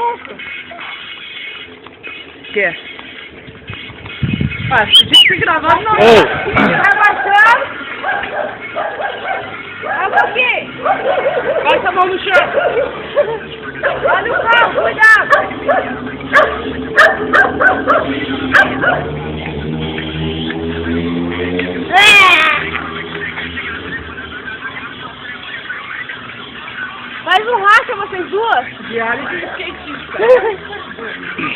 junto. O quê? Ah, se tinha que gravar, não. Tá baixando? Olha aqui. Baixa a mão no chão. Olha o carro, cuidado. Faz um racha, vocês duas. Diário de skatista.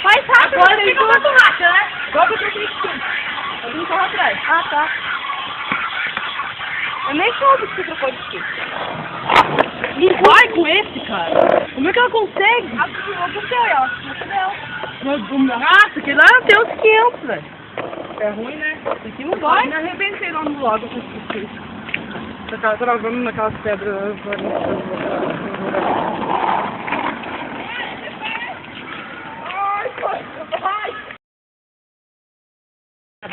Faz rápido, Agora vocês fica duas. muito racha, né? Dobra pra skatista. Eu vim carro atrás. Ah, tá. Eu nem soube que você trocou de skate. Não vai com esse, cara. Como é que ela consegue? O seu, ó. Ah, porque lá tem uns 500, velho. É ruim, né? Aqui não vai. Eu me arrebentei lá no lago com esse skate. Eu tava travando naquelas pedras.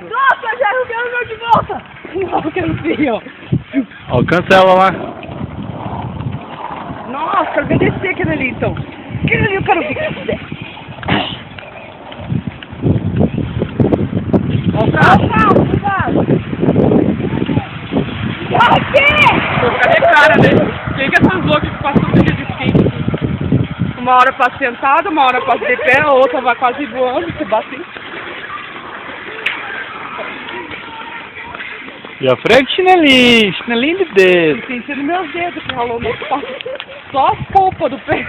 Nossa, já arrumei o meu de volta. Não, que eu não sei, ó. Ó, cancela lá. Nossa, eu vou descer aquele ali, então. Aquele ali eu quero ver. Ó o carro. Cuidado. Cadê cara, né? Quem que é essas loucas que passam vídeo de skate? Uma hora passa sentada, uma hora passa de pé, a outra vai quase voando, se bate. E a frente, chinelinho de dedo. Senti nos meus dedos que rolou no pau. Só a polpa do pé.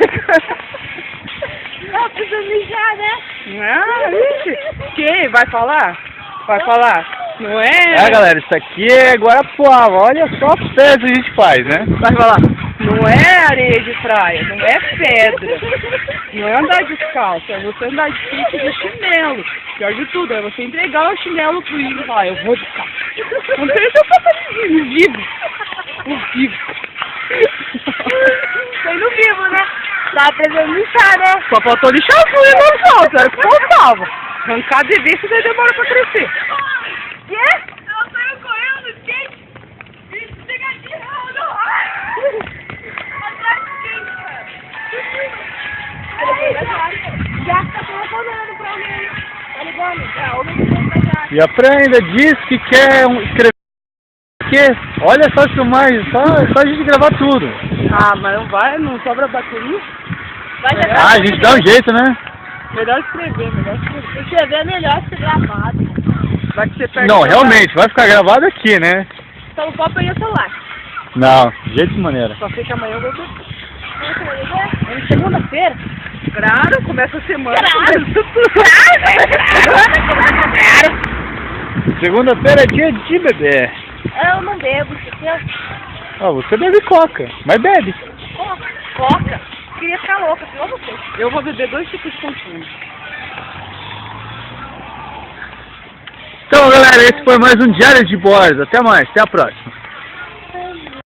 Não, precisa mijar, né? Ah, ixi. Quem? Vai falar? Vai falar? Não é? É, galera, isso aqui é Guarapuava. Olha só a pedra que a gente faz, né? Vai falar? Não é areia de praia, não é pedra. Não é andar descalço, é você andar de skate de chinelo. Pior de tudo, é você entregar o chinelo pro índio e falar, eu vou descalço. Não tem seu passarinho vivo. O vivo. Foi no vivo, né? Tava precisando lixar, né? Só faltou lixar as unhas no asfalto, era o que faltava. Arrancar de vez, daí demora pra crescer. Quê? Ela saiu correndo no skate e pegadinha, atrás do skate, cara. Já tá telefonando pra alguém. Tá ligando? Homem que vem pra cá. E a Fran ainda diz que quer escrever. Olha só as filmagens, só a gente gravar tudo. Ah, mas não vai, não sobra bateria. Ah, a gente dá um jeito, né? Melhor escrever, melhor escrever. Escrever é melhor que ser gravado. Vai que você perde. Não, realmente, vai ficar gravado aqui, né? Então não pode pegar o celular. Não, de jeito de maneira. Só sei que amanhã eu vou ter. É segunda-feira. Claro, começa a semana. Claro. Segunda-feira é dia de beber. Eu não bebo, entendeu? Ó, você bebe coca, mas bebe. Coca. Queria ficar louca, igual você. Eu vou beber 2 tipos de consumo. Então, galera, esse foi mais um Diário de Bordo. Até mais, até a próxima.